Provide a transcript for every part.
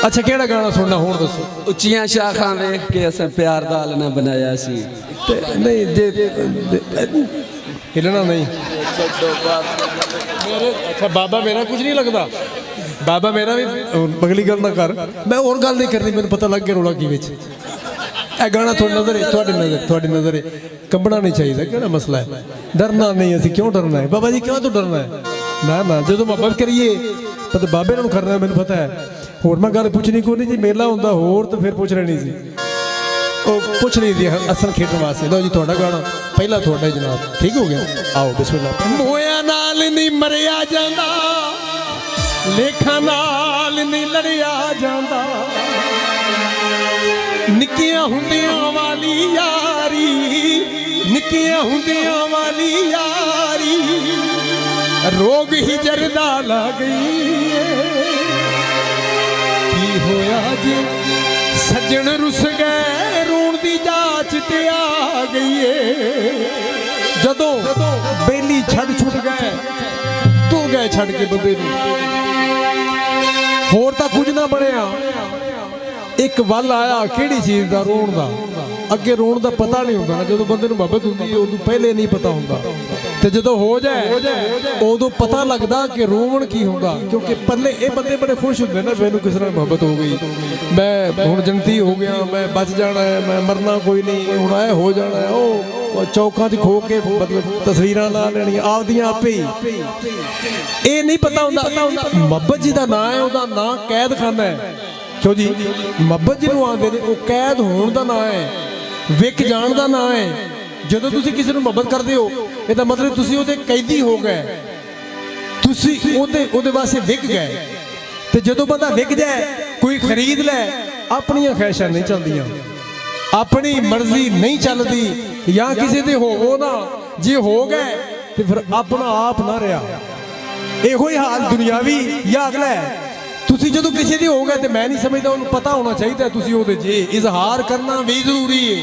अच्छा केड़ा गाना सुनना हुण दसो। उच्चियां शाखां वेख के असें प्यार दा आलना बनाया सी। नहीं जे हिलना नहीं मेरे। अच्छा बाबा मेरा कुछ नहीं लगता, बाबा मेरा भी अगली गल ना कर, मैं और गल नहीं करनी, मैंने पता लग गया रौला की विच। ਇਹ गाना थोड़ी नज़र है, थोड़ी नज़र है कंबना नहीं चाहिए। केड़ा मसला है, डरना नहीं, असं क्यों डरना है बाबा जी, क्यों तो डरना है ना ना, जो मुहब्बत करिए पता बाबे नाल करना है, मैंने पता है। होर मैं गल पुछनी कोई नहीं जी, मेला होंदा होर तो फिर पुछ लेनी सी, पुछ नहीं दी असल खेडण वास्ते। लो जी थोड़ा गाना पहला थोड़ा जनाब, ठीक हो गया, आओ बिस्मिल्लाह। मोया नाल नहीं मरिया जांदा, लेखा नाल नहीं लड़िया जांदा, निक्कियां हुंदियां वाली यारी, निक्कियां हुंदियां वाली यारी, रोग ही जरदा ला गई। की होया जे सज्जन रुस गए, रोण दी जाच ते आ गई है। जदों बेली छड़ छुट गए, तू गए छड़ के बंदे नूं, होर तां कुछ ना बनिया। एक वल आया किहड़ी चीज़ दा, रोण दा। अगे रोण दा पता नहीं होंदा ना, जदों बंदे नूं मुहब्बत हुंदी है उदों पहले नहीं पता होंदा, ते जदों हो जाए उदों पता लगदा कि रोवण की होंदा। क्योंकि पहले ये बंदे बड़े खुश होंदे ना, मैनूं किस नाल मुहब्बत हो गई, मैं हुण जन्नती हो गया, मैं बच जाना है, मैं मरना कोई नहीं, हुण ऐ हो जाना है। ओ चौकां 'च खो के मतलब तस्वीरां ला लैणियां आपदियां आपे ही, ये नहीं पता होंदा। मुहब्बत जी दा नाम है, उहदा नाम कैद खाना है। क्यों जी, मुहब्बत जिन्हों आते हैं वो कैद होने का नाम है, विक जान का नाम है। जो तुसी किसी को मुहब्बत करते हो, इसका मतलब तुसी उहदे कैदी हो गए, तुसी उहदे वास्ते विक गए। तो जो बंदा विक जाए, कोई खरीद लै, अपनियां ख्वाहिशां नहीं चलदियां, अपनी मर्जी नहीं चलती, या किसी दे होवो ना, जे हो गए तो फिर अपना आप ना रहा। इहो ही हाल दुनियावी या अगला है। तुसी जो किसी दी हो गए तो मैं नहीं समझता, उन्हें पता होना चाहिए तुसी ओहदे जे इजहार करना भी जरूरी है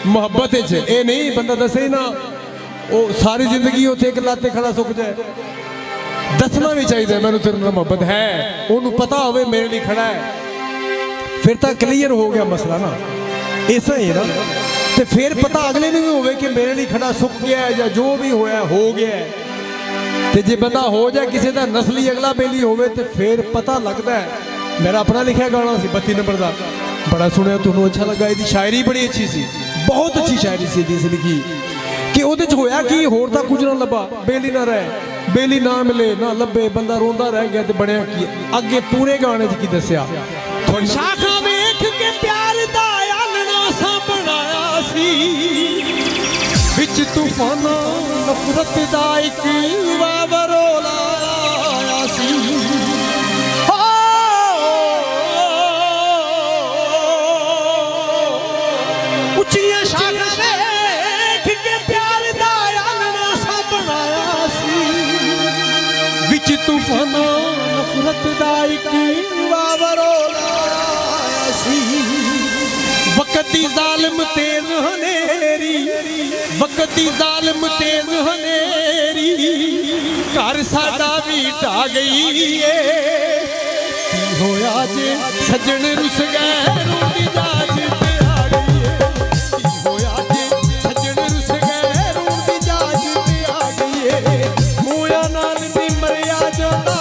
मुहब्बत च। ये नहीं बंदा दसे ना, वो सारी जिंदगी उत्थे एक लाते खड़ा सुक जाए। दसना भी चाहिए मैनूं तेरे नाल मुहब्बत है, उन्होंने पता होवे मेरे लिए खड़ा है, फिर तो क्लीयर हो गया मसला ना। ऐसा ही है ना, तो फिर पता अगले नूं भी होवे कि मेरे लिए खड़ा सुक गया है, या जो भी होया हो गया है। तो जे बंदा हो जाए किसी का नस्ली अगला बेली होवे, तो फिर पता लगता है। मेरा अपना लिखा गाना सी 32 नंबर का, बड़ा सुनिया, तुहानूं अच्छा लगा। इसकी शायरी बड़ी अच्छी सी, बहुत अच्छी शायरी सी लिखी कि उहदे च होया कि होर तां कुछ ना लभा, बेली ना रहे, बेली ना मिले ना लभे, बंदा रोंदा रह गया। तो बनिया की अगे पूरे गाने च की दस्सिया, शाखां वेख के प्यार दा आलना सा बनाया सी, विच तूफाना नफरत दा इक वावरो लाया सी। उच्चियां शाखां वेख के प्यार दा आलना सा बनाया सी, विच तूफाना नफरत दा इक वावरो लाया सी। वक्त दी जालिम तेज हनेरी, वक्त दी जालिम तेज हनेरी, घर साडा भी ढा गई है। की होया जे सज्जन रुस गए, रोंदी जाच ते आ गई है। की होया जे सज्जन रुस गए, रोंदी जाच ते आ गई है। मोया नाल नहीं मरिया जांदा,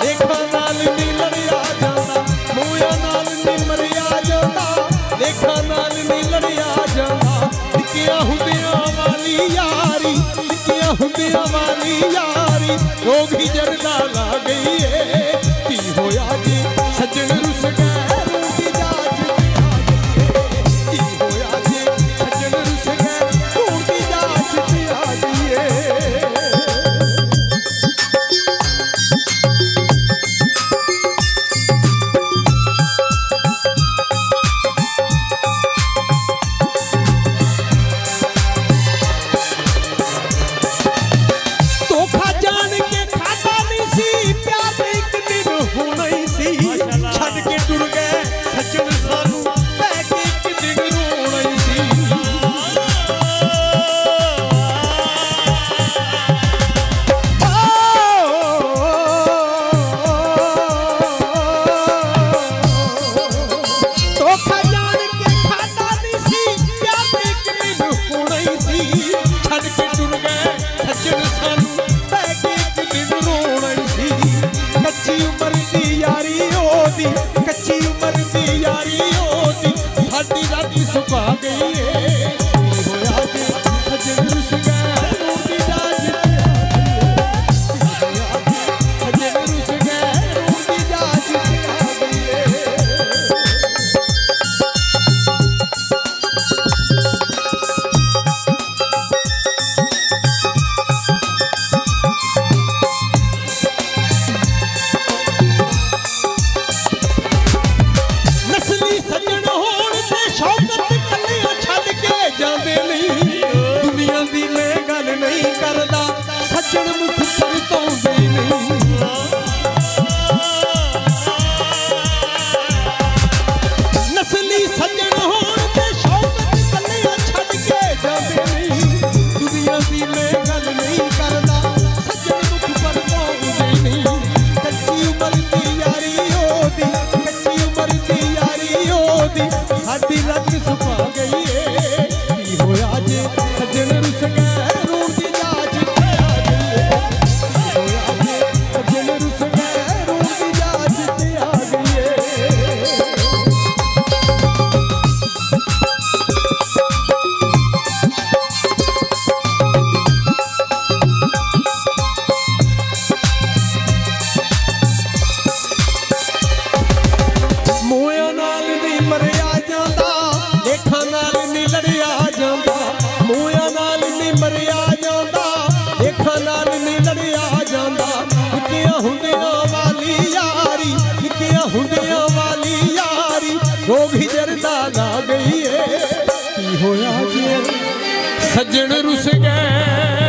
लेखा नाल नहीं लड़िया जांदा, मोया नाल नहीं मरिया जांदा, लेखा नाल नहीं लड़िया जांदा। निक्कियां हुंदियां वाली यारी, निक्कियां हुंदियां वाली यारी, रोग ही जरदा ला गई है। की होया जी सज्जन रुस गए, रोंदी जाच ते आ गई है। की होया जी सज्जन रुस गए, रोंदी जाच ते आ गई है। धोखा जान के खाता नहीं सी, प्यार एक ਸੱਜਣ ਮੁਖ ਪਰਤਾਉਂਦੇ ਨਹੀਂ। ਨਸਲੀ ਸੱਜਣ ਹੋਣ ਤੇ ਸ਼ੌਕਤ ਕੱਲਿਆਂ ਛੱਡ ਕੇ ਜਾਂਦੇ ਨਹੀਂ। ਦੁਨੀਆ ਦੀ ਮੈਂ ਗੱਲ ਨਹੀਂ ਕਰਦਾ, ਸੱਜਣ ਮੁਖ ਪਰਤਾਉਂਦੇ ਨਹੀਂ। ਕੱਚੀ ਉਮਰ ਦੀ ਯਾਰੀ ਉਹਦੀ, ਕੱਚੀ ਉਮਰ ਦੀ ਯਾਰੀ ਉਹਦੀ, ਸਾਡੀ ਰੱਗ ਸੁਭਾ ਗਈ ਏ। ਕੀ ਹੋਇਆ ਜੇ ਸੱਜਣ ਰੁੱਸ ਗਏ, ਰੋਣ ਦੀ ਜਾਚ ਤੇ ਆ ਗਈ ਏ। ਕੀ ਹੋਇਆ ਜੇ ਸੱਜਣ ਰੁੱਸ ਗਏ, ਰੋਣ ਦੀ ਜਾਚ ਤੇ ਆ ਗਈ ਏ। ਮੋਹਿਆਂ ਨਾਲ ਨਹੀਂ ਮਰਿਆ ਜਾਂਦਾ, ਲੇਖਾਂ ਨਾਲ ਨਹੀਂ ਲੜਿਆ ਜਾਂਦਾ। ਮੋਹਿਆਂ ਨਾਲ ਨਹੀਂ ਮਰਿਆ ਜਾਂਦਾ, ਲੇਖਾਂ ਨਾਲ ਨਹੀਂ ਲੜਿਆ ਜਾਂਦਾ। ਨਿੱਕੀਆਂ ਹੁੰਦਿਆਂ ਵਾਲੀ ਯਾਰੀ, ਨਿੱਕੀਆਂ ਹੁੰਦਿਆਂ ਵਾਲੀ ਯਾਰੀ, ਰੋਗ ਹੀ ਜਰਦਾ ਲਾ ਗਈ ਏ। ਕੀ ਹੋਇਆ ਜੇ ਸੱਜਣ ਰੁੱਸ ਗਏ,